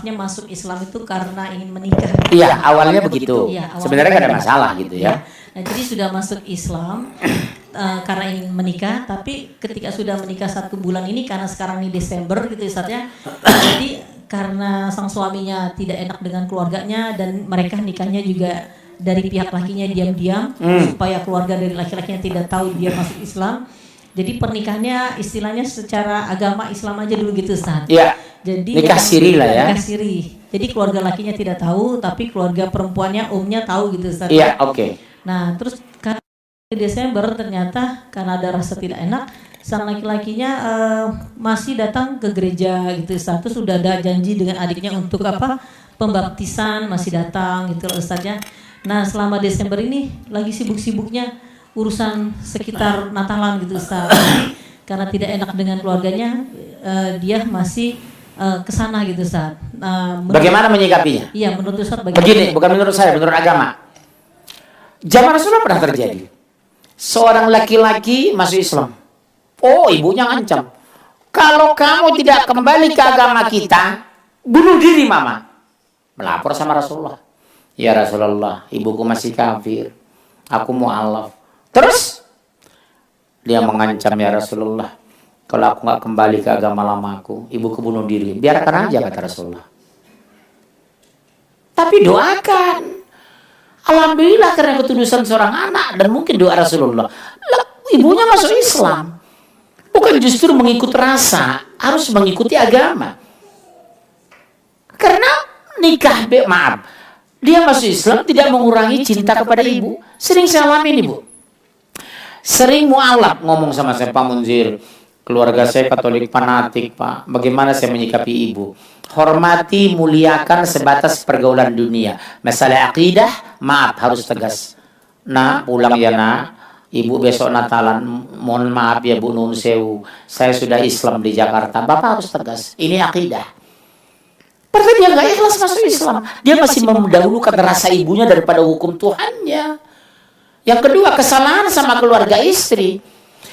maafnya masuk Islam itu karena ingin menikah. Iya, awalnya begitu. Ya, awalnya Sebenarnya nggak ada masalah gitu ya. Nah, jadi sudah masuk Islam karena ingin menikah, tapi ketika sudah menikah 1 bulan ini, karena sekarang ini Desember gitu Ustaznya, jadi karena sang suaminya tidak enak dengan keluarganya dan mereka nikahnya juga dari pihak lakinya diam-diam supaya keluarga dari laki-lakinya tidak tahu dia masuk Islam. Jadi pernikahannya istilahnya secara agama Islam aja dulu gitu Ustaz. Iya. Jadi nikah siri lah ya. Nikah siri. Jadi keluarga lakinya tidak tahu, tapi keluarga perempuannya umumnya tahu gitu Ustaz. Iya, oke. Nah, terus karena di Desember ternyata karena ada rasa tidak enak, sang laki-lakinya masih datang ke gereja gitu Ustaz. Terus sudah ada janji dengan adiknya untuk apa? Pembaptisan, masih datang gitu loh Ustaznya. Nah, selama Desember ini lagi sibuk-sibuknya urusan sekitar Natalan gitu Ustaz. Karena tidak enak dengan keluarganya, dia masih kesana gitu Ustaz. Bagaimana menyikapinya? Iya, menurut Ustaz bagaimana? Begini, bukan menurut saya, menurut agama. Zaman Rasulullah pernah terjadi. Seorang laki-laki masuk Islam. Oh, ibunya ngancam. Kalau kamu tidak kembali ke agama kita, bunuh diri mama. Melapor sama Rasulullah. Ya Rasulullah, ibuku masih kafir. Aku mu'alaf. Terus dia mengancam, ya Rasulullah, kalau aku nggak kembali ke agama lamaku, ibuku bunuh diri. Biarkan aja, kata Rasulullah. Tapi doakan. Alhamdulillah karena ketudusan seorang anak dan mungkin doa Rasulullah. Ibunya masuk Islam. Bukan justru mengikut rasa, harus mengikuti agama. Karena nikah, maaf, dia masuk Islam tidak mengurangi cinta kepada ibu. Sering saya alamin ibu. Sering mualaf ngomong sama saya, Pak Munzir, keluarga saya Katolik fanatik Pak, bagaimana saya menyikapi ibu? Hormati, muliakan sebatas pergaulan dunia. Masalah akidah, maaf harus tegas. Nah, pulang ya nak, ibu besok Natalan, mohon maaf ya Bu Nun Sewu, saya sudah Islam di Jakarta. Bapak harus tegas, ini akidah. Padahal dia nggak ikhlas masuk Islam. Dia masih mendahulukan rasa ibunya daripada hukum Tuhannya. Yang kedua, kesalahan sama keluarga istri.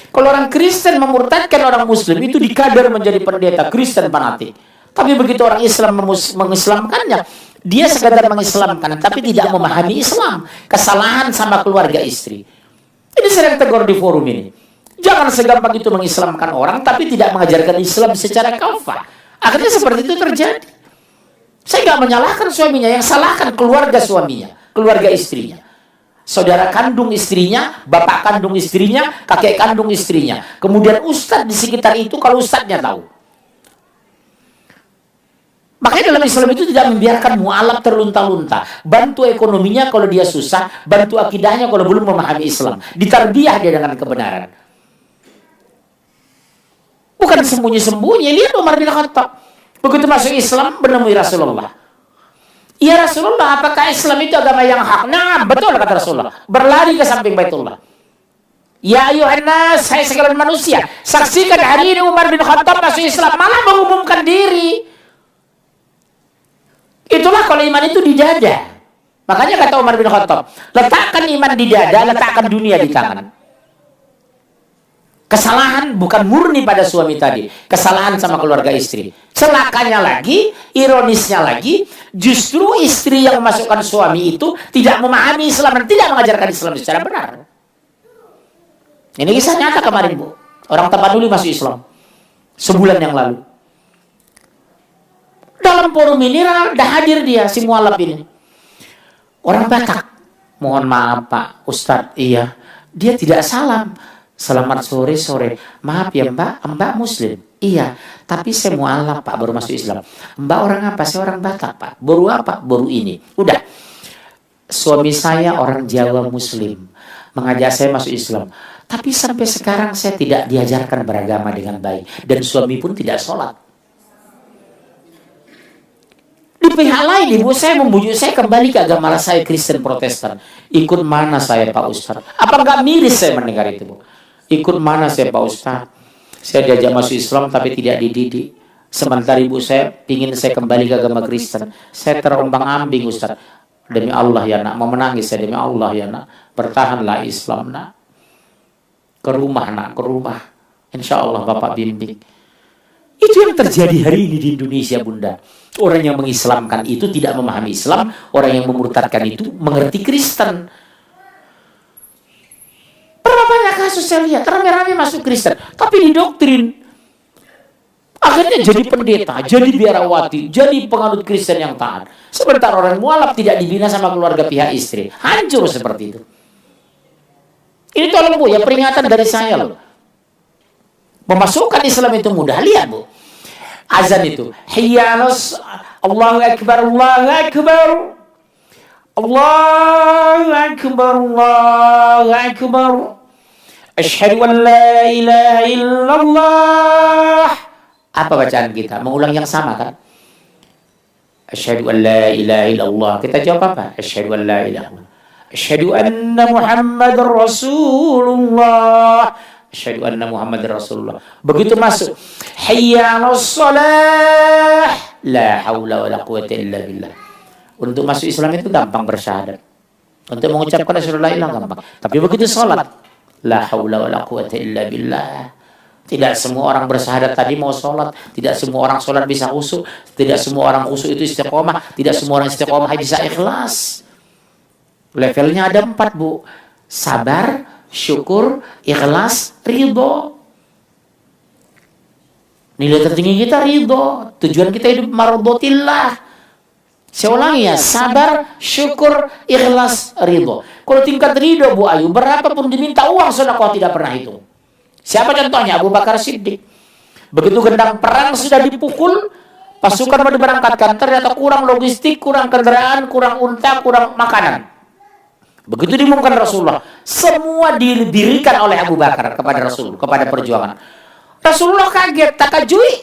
Kalau orang Kristen memurtadkan orang Muslim, itu dikadar menjadi pendeta Kristen fanatik. Tapi begitu orang Islam mengislamkannya, dia sekadar mengislamkan, tapi tidak memahami Islam. Kesalahan sama keluarga istri. Ini sering tegur di forum ini. Jangan segampang itu mengislamkan orang, tapi tidak mengajarkan Islam secara kafah. Akhirnya seperti itu terjadi. Saya nggak menyalahkan suaminya, yang salahkan keluarga suaminya, keluarga istrinya. Saudara kandung istrinya, bapak kandung istrinya, kakek kandung istrinya. Kemudian ustadz di sekitar itu kalau ustadznya tahu. Makanya dalam Islam itu tidak membiarkan mu'alaf terlunta-lunta. Bantu ekonominya kalau dia susah, bantu akidahnya kalau belum memahami Islam. Ditarbiyah dia dengan kebenaran. Bukan sembunyi-sembunyi. Lihat Umar bin Khattab. Begitu masuk Islam, menemui Rasulullah. Ya Rasulullah, apakah Islam itu agama yang hak? Nah, betul kata Rasulullah. Berlari ke samping Baitullah. Ya ayuhan nas, hai sekalian manusia, saksikan hari ini Umar bin Khattab masuk Islam, malah mengumumkan diri. Itulah kalau iman itu di dada. Makanya kata Umar bin Khattab, letakkan iman di dada, letakkan dunia di tangan. Kesalahan bukan murni pada suami tadi, kesalahan sama keluarga istri. Celakanya lagi, ironisnya lagi, justru istri yang memasukkan suami itu tidak memahami Islam dan tidak mengajarkan Islam secara benar. Ini kisah nyata kemarin Bu. Orang Tapanuli masuk Islam sebulan yang lalu. Dalam forum ini dah hadir dia, si mualaf ini. Orang Batak. Mohon maaf Pak Ustadz, iya. Dia tidak salam. Selamat sore. Maaf ya Mbak Muslim. Iya, tapi saya mualaf Pak, baru masuk Islam. Mbak orang apa? Saya orang Batak Pak. Baru apa? Baru ini. Udah. Suami saya orang Jawa Muslim. Mengajak saya masuk Islam. Tapi sampai sekarang saya tidak diajarkan beragama dengan baik. Dan suami pun tidak sholat. Di pihak lain, ibu saya membujuk saya kembali ke agama saya Kristen Protestan. Ikut mana saya Pak Ustadz? Apa nggak miris saya mendengar itu Bu? Ikut mana saya Pak Ustadz? Saya diajak masuk Islam tapi tidak dididik. Sementara ibu saya ingin saya kembali ke agama Kristen. Saya terombang-ambing Ustadz. Demi Allah ya nak, mau menangis saya demi Allah ya nak. Bertahanlah Islam nak. Ke rumah nak, ke rumah. Insya Allah Bapak bimbing. Itu yang terjadi hari ini di Indonesia, Bunda. Orang yang mengislamkan itu tidak memahami Islam, orang yang memurtadkan itu mengerti Kristen. Berapa banyak kasus saya lihat, rame-rame masuk Kristen, tapi didoktrin. Akhirnya jadi pendeta, jadi biarawati, jadi penganut Kristen yang taat. Sebentar orang mualaf tidak dibina sama keluarga pihak istri. Hancur seperti itu. Ini tolong Bu, ya peringatan dari saya loh. Memasukkan Islam itu mudah. Lihat Bu, azan itu, Hiyalos, Allahu Akbar, Allahu Akbar, Allahu Akbar, Allahu Akbar, Asyhadu an la ilaha illallah. Apa bacaan kita? Mengulang yang sama kan? Asyhadu an la ilaha illallah. Kita jawab apa? Asyhadu an la ilaha illallah. Asyhadu anna Muhammadar Rasulullah. Asyhadu anna Muhammadar Rasulullah. Begitu masuk, hayya 'alas shalah. La haula wala quwwata illa billah. Untuk masuk Islam itu gampang bersyahadat. Untuk mengucapkan asyhadu la ilaha gampang. Tapi begitu salat, la haula wala quwwata illa billah. Tidak semua orang bersyahadat tadi mau sholat. Tidak semua orang sholat bisa khusyuk. Tidak semua orang khusyuk itu istiqomah. Tidak semua orang istiqomah bisa ikhlas. Levelnya ada 4 Bu. Sabar, syukur, ikhlas, ridho. Nilai tertinggi kita ridho. Tujuan kita hidup mardotillah. Saya ulangi ya, sabar, syukur, ikhlas, ridho. Kalau tingkat ridho Bu Ayu, berapapun diminta uang sedekah tidak pernah hitung. Siapa contohnya? Abu Bakar Siddiq. Begitu gendang perang sudah dipukul, pasukan mau diberangkatkan, ternyata kurang logistik, kurang kendaraan, kurang unta, kurang makanan. Begitu diumumkan Rasulullah, semua diberikan oleh Abu Bakar kepada Rasul, kepada perjuangan. Rasulullah kaget, takajui.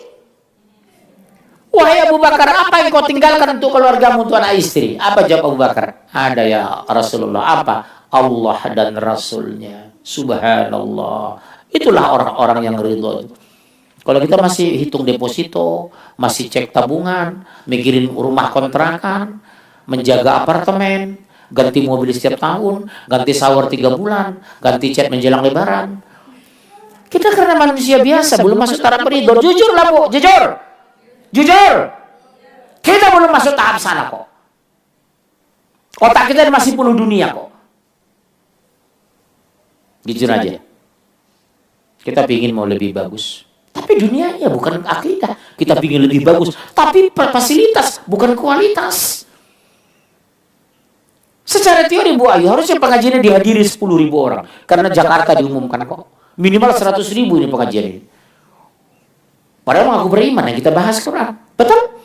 Wahai Abu Bakar, apa yang kau tinggalkan untuk keluargamu, untuk anak istri? Apa jawab Abu Bakar? Ada ya Rasulullah. Apa? Allah dan Rasulnya. Subhanallah. Itulah orang-orang yang ridho. Kalau kita masih hitung deposito, masih cek tabungan, mikirin rumah kontrakan, menjaga apartemen, ganti mobil setiap tahun, ganti shower 3 bulan, ganti cat menjelang lebaran. Kita karena manusia biasa, belum masuk taraf ridho. Jujur lah Bu, jujur. Jujur. Kita belum masuk tahap sana kok. Otak kita masih penuh dunia kok. Jujur aja. Kita pingin mau lebih bagus. Tapi dunianya bukan akidah. Kita pingin lebih bagus. Tapi fasilitas, bukan kualitas. Secara teori Bu Ayu, harusnya pengajiannya dihadiri 10.000 orang. Karena Jakarta diumumkan kok. Minimal 100.000 ini pengajian ini. Padahal mengaku beriman yang kita bahas Quran. Betul?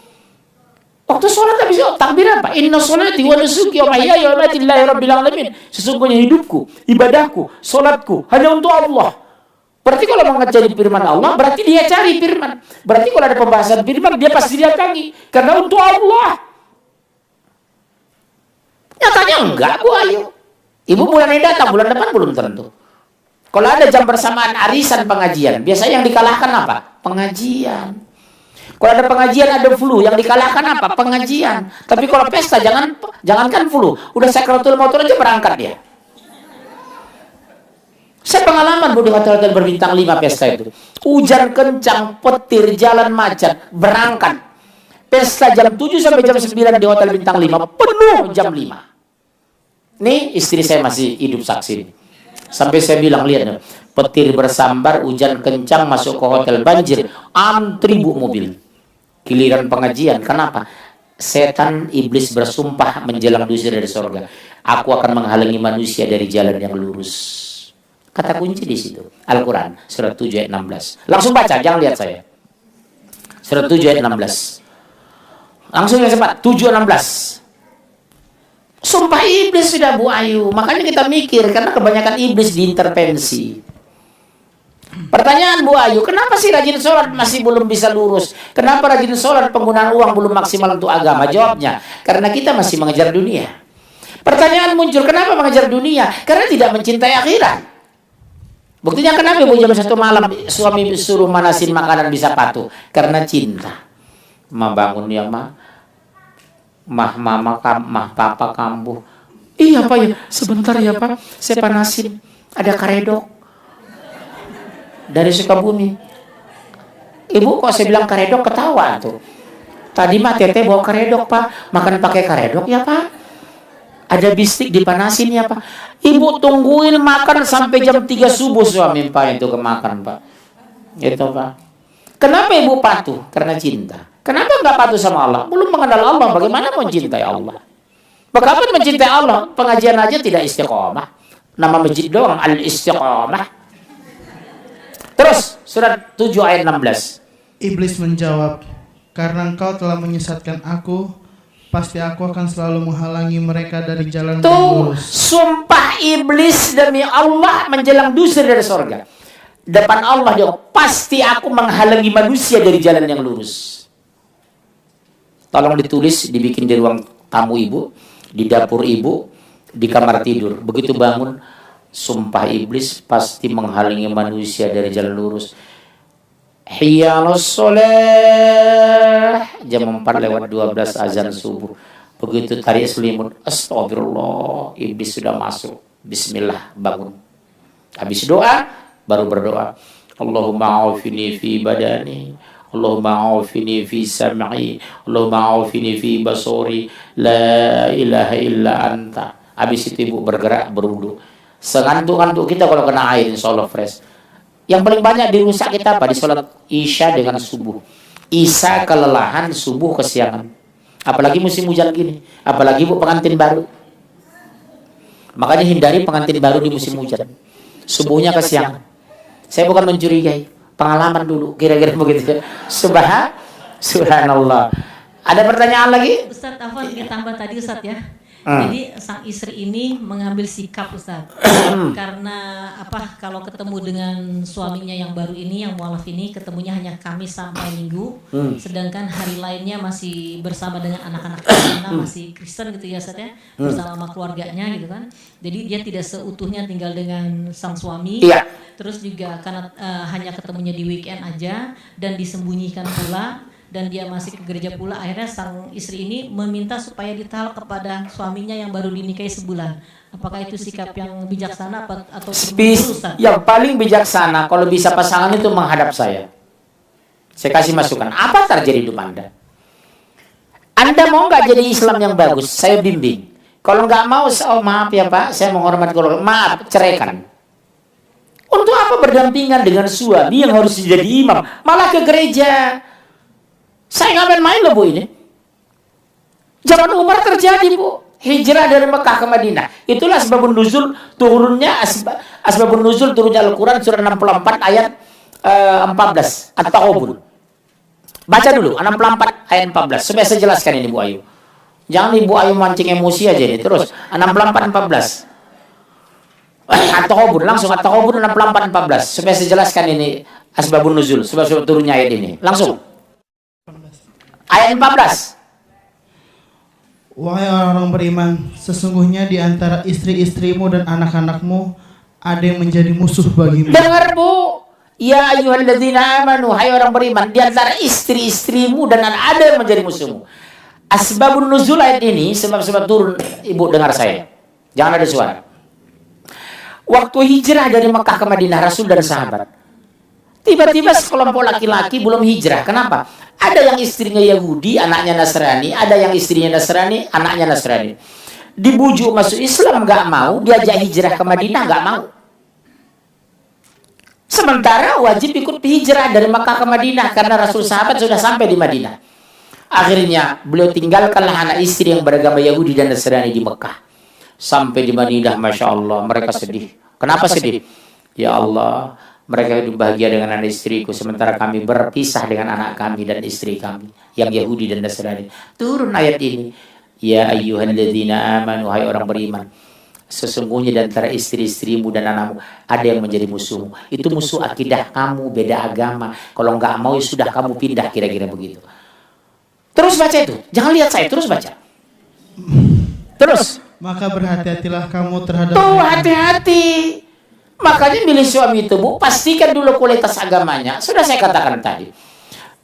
Waktu sholat habis takbir apa? Inna sholati wa nusuki wa mahyaya wa mamati lillahi rabbil alamin. Sesungguhnya hidupku, ibadahku, sholatku hanya untuk Allah. Berarti kalau mau cari firman Allah, berarti dia cari firman. Berarti kalau ada pembahasan firman, dia pasti datangi. Karena untuk Allah. Nyatanya enggak Bu Ayu. Ibu bulan ini datang, bulan depan belum tentu. Kalau ada jam bersamaan arisan pengajian, biasanya yang dikalahkan apa? Pengajian. Kalau ada pengajian ada flu, yang dikalahkan apa? Pengajian. Tapi kalau pesta jangankan flu, udah sakratul maut aja berangkat dia. Saya pengalaman Bu di hotel-hotel berbintang 5 pesta itu. Hujan kencang, petir, jalan macet, berangkat. Pesta jam 7 sampai jam 9 di hotel bintang 5, penuh jam 5. Nih istri saya masih hidup saksi. Sampai saya bilang, lihat, petir bersambar, hujan kencang, masuk ke hotel banjir, antri Bu mobil. Giliran pengajian, kenapa? Setan iblis bersumpah menjelang diusir dari surga. Aku akan menghalangi manusia dari jalan yang lurus. Kata kunci di situ. Al-Quran, surat 7 ayat 16. Langsung baca, jangan lihat saya. Surat 7 ayat 16. Langsung yang cepat, 7 ayat 16. Sumpah iblis sudah Bu Ayu. Makanya kita mikir, karena kebanyakan iblis diintervensi. Pertanyaan Bu Ayu, kenapa sih rajin sholat masih belum bisa lurus? Kenapa rajin sholat penggunaan uang belum maksimal untuk agama? Jawabnya, karena kita masih mengejar dunia. Pertanyaan muncul, kenapa mengejar dunia? Karena tidak mencintai akhirat. Buktinya kenapa Bu jam 1 malam suami suruh manasin makanan bisa patuh? Karena cinta. Membangun ya mah papa kambuh. Iya Pak ya, sebentar ya Pak, saya panasin. Ada karedok dari Sukabumi. Ibu kok saya bilang karedok ketawa tuh. Tadi mah teteh bawa karedok Pak, makan pakai karedok ya Pak. Ada bistik dipanasin ya Pak. Ibu tungguin makan sampai jam 3 subuh suami Pak itu kemakan Pak. Gitu Pak. Kenapa ibu patuh? Karena cinta. Kenapa nggak patuh sama Allah? Belum mengenal Allah, bagaimana mencintai Allah? Bagaimana mencintai Allah? Pengajian aja tidak istiqomah. Nama masjid doang al-istiqomah. Terus surat 7 ayat 16. Iblis menjawab, karena engkau telah menyesatkan aku, pasti aku akan selalu menghalangi mereka dari jalan yang lurus. Sumpah iblis demi Allah menjelang diusir dari sorga. Depan Allah dia, pasti aku menghalangi manusia dari jalan yang lurus. Tolong ditulis, dibikin di ruang tamu ibu, di dapur ibu, di kamar tidur. Begitu bangun, sumpah iblis pasti menghalangi manusia dari jalan lurus. Hiyalus soleh, jam 4:12 azan subuh. Begitu tarik selimut, astagfirullah, iblis sudah masuk. Bismillah, bangun. Habis doa, baru berdoa. Allahumma aufini fi badani, Allahumma aufini fi sam'i, Allahumma aufini fi basori, la ilaha illa anta. Habis itu ibu bergerak berwudu. Sengantuk-ngantuk kita kalau kena air, insya Allah fresh. Yang paling banyak dirusak kita apa? Di sholat isya dengan subuh. Isya kelelahan, subuh kesiangan. Apalagi musim hujan gini. Apalagi ibu pengantin baru. Makanya hindari pengantin baru di musim hujan. Subuhnya kesiangan. Saya bukan mencurigai, pengalaman dulu, kira-kira begitu. Subhanallah. Ada pertanyaan lagi? Ustadz Afwan ingin tambah tadi Ustadz ya. Jadi sang istri ini mengambil sikap Ustadz. Karena apa? Kalau ketemu dengan suaminya yang baru ini, yang mualaf ini, ketemunya hanya Kamis sampai Minggu, sedangkan hari lainnya masih bersama dengan anak-anak karena masih Kristen gitu ya Ustadz ya, bersama sama keluarganya gitu kan. Jadi dia tidak seutuhnya tinggal dengan sang suami. Iya. Terus juga karena hanya ketemunya di weekend aja dan disembunyikan pula. Dan dia masih ke gereja pula, akhirnya sang istri ini meminta supaya ditalak kepada suaminya yang baru dinikahi sebulan. Apakah itu sikap yang bijaksana atau Ustaz? Yang paling bijaksana kalau bisa pasangan itu menghadap saya. Saya kasih masukan. Apa terjadi hidup Anda? Anda mau nggak jadi Islam yang bagus? Saya bimbing. Kalau nggak mau, oh maaf ya Pak, saya menghormati keluarga. Maaf, ceraikan. Untuk apa berdampingan dengan suami yang harus jadi imam? Malah ke gereja. Saya nggak main-main loh Bu ini. Zaman Umar terjadi Bu. Hijrah dari Mekah ke Madinah. Itulah sebabun nuzul turunnya asbabun nuzul turunnya Al-Quran surah 64 ayat 14 At-Taghabun. Baca dulu 64 ayat 14 supaya saya jelaskan ini Bu Ayu. Jangan Ibu Ayu mancing emosi aja ini. Terus 64 14. At-Taghabun langsung At-Taghabun 64 14 supaya saya jelaskan ini asbabun nuzul sebab turunnya ayat ini. Langsung. Ayat 14. Wahai orang beriman, sesungguhnya di antara istri-istrimu dan anak-anakmu ada yang menjadi musuh bagimu. Dengar Bu, ya ayyuhalladzina amanu, hai orang beriman, di antara istri-istrimu dan ada yang menjadi musuhmu. Asbabun nuzul ayat ini sebab-sebab turun, Ibu dengar saya. Jangan ada suara. Waktu hijrah dari Mekah ke Madinah, Rasul dan sahabat. Tiba-tiba sekelompok laki-laki belum hijrah. Kenapa? Ada yang istrinya Yahudi, anaknya Nasrani. Ada yang istrinya Nasrani, anaknya Nasrani. Dibujuk masuk Islam, nggak mau. Diajak hijrah ke Madinah, nggak mau. Sementara wajib ikut hijrah dari Makkah ke Madinah. Karena Rasul sahabat sudah sampai di Madinah. Akhirnya beliau tinggalkanlah anak istri yang beragama Yahudi dan Nasrani di Mekah. Sampai di Madinah, Masya Allah, mereka sedih. Kenapa sedih? Ya Allah, mereka hidup bahagia dengan anak istriku, sementara kami berpisah dengan anak kami dan istri kami yang Yahudi dan Nasrani. Turun ayat ini. Ya ayyuhalladzina amanu, hai orang beriman, sesungguhnya di antara istri-istrimu dan anakmu ada yang menjadi musuhmu. Itu musuh akidah kamu, beda agama. Kalau nggak mau ya sudah kamu pindah, kira-kira begitu. Terus baca itu. Jangan lihat saya, terus baca. Terus. Maka berhati-hatilah kamu terhadap tuh, hati-hati. Makanya milih suami itu Bu, pastikan dulu kualitas agamanya. Sudah saya katakan tadi.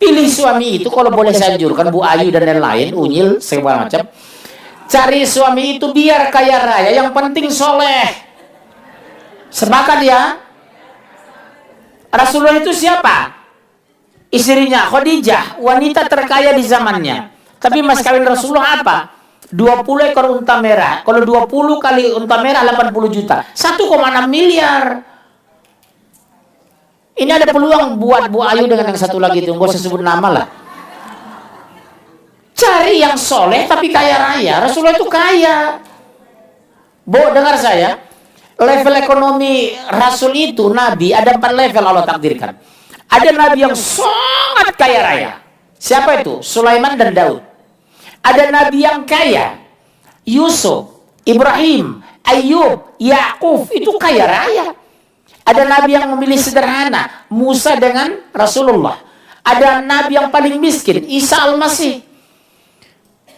Pilih suami itu kalau boleh saya anjurkan Bu Ayu dan lain-lain, Unyil, segala macam. Cari suami itu biar kaya raya, yang penting soleh. Sepakat ya? Rasulullah itu siapa? istrinya Khadijah, wanita terkaya di zamannya. Tapi mas kawin Rasulullah apa? 20 ekor unta merah. Kalau 20 kali unta merah 80 juta. 1,6 miliar. Ini ada peluang buat Bu Ayu dengan yang satu lagi itu. Nggak usah sebut nama lah. Cari yang soleh tapi kaya raya. Rasulullah itu kaya. Bu, dengar saya. Level ekonomi Rasul itu, Nabi, ada 4 level Allah takdirkan. Ada Nabi yang sangat kaya raya. Siapa itu? Sulaiman dan Daud. Ada Nabi yang kaya. Yusuf, Ibrahim, Ayub, Yakub, itu kaya raya. Ada Nabi yang memilih sederhana. Musa dengan Rasulullah. Ada Nabi yang paling miskin. Isa Al-Masih.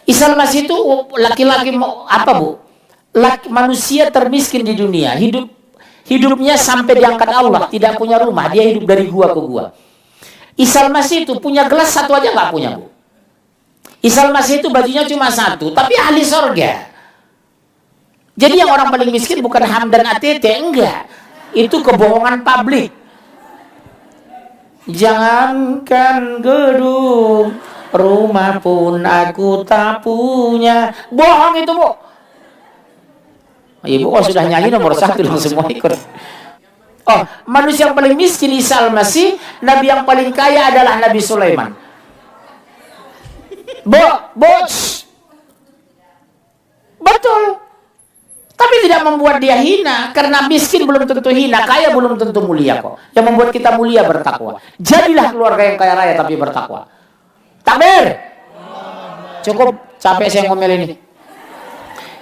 Isa Al-Masih itu laki-laki apa bu? Manusia termiskin di dunia. Hidupnya sampai diangkat Allah, tidak punya rumah, dia hidup dari gua ke gua. Isa Al-Masih itu punya gelas satu aja nggak punya, Bu. Isa Al-Masih itu bajunya cuma satu, tapi ahli sorga. Jadi yang orang paling miskin bukan Hamdan ATT, enggak. Itu kebohongan publik. Jangankan gedung, rumah pun aku tak punya. Bohong itu, Bu. Ibu kalau sudah nyanyi nomor 1 langsung semua ikut. Oh, manusia yang paling miskin Isa Al-Masih, Nabi yang paling kaya adalah Nabi Sulaiman. Betul. Tapi tidak membuat dia hina, karena miskin belum tentu hina, kaya belum tentu mulia kok. Yang membuat kita mulia bertakwa. Jadilah keluarga yang kaya raya tapi bertakwa. Takbir. Cukup, capek saya ngomel ini.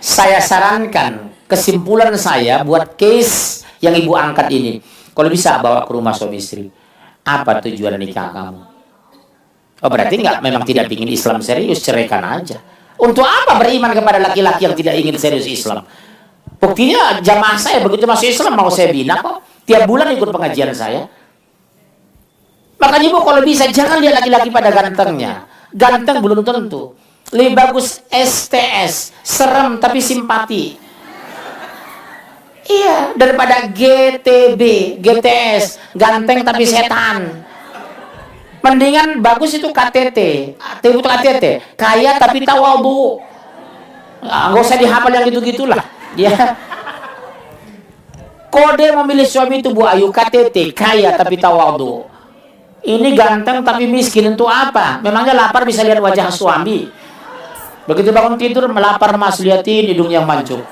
Saya sarankan, kesimpulan saya buat case yang ibu angkat ini, kalau bisa bawa ke rumah suami istri. Apa tujuan nikah kamu? Oh, berarti memang tidak ingin Islam serius, ceraikan aja. Untuk apa beriman kepada laki-laki yang tidak ingin serius Islam? Buktinya jamaah saya begitu masuk Islam mau saya bina kok. Tiap bulan ikut pengajian saya. Makanya ibu kalau bisa jangan lihat laki-laki pada gantengnya. Ganteng belum tentu. Lebih bagus STS, serem tapi simpati. Iya, daripada GTB, GTS, ganteng tapi setan. Mendingan bagus itu KTT. Itu KTT, kaya tapi tawadhu. Nggak usah dihafal yang gitu-gitulah. Ya. Kode memilih suami itu Bu Ayu, KTT, kaya tapi tawadhu. Ini ganteng tapi miskin untuk apa? Memangnya lapar bisa lihat wajah suami? Begitu bangun tidur melapar mas, liatin hidung yang mancung.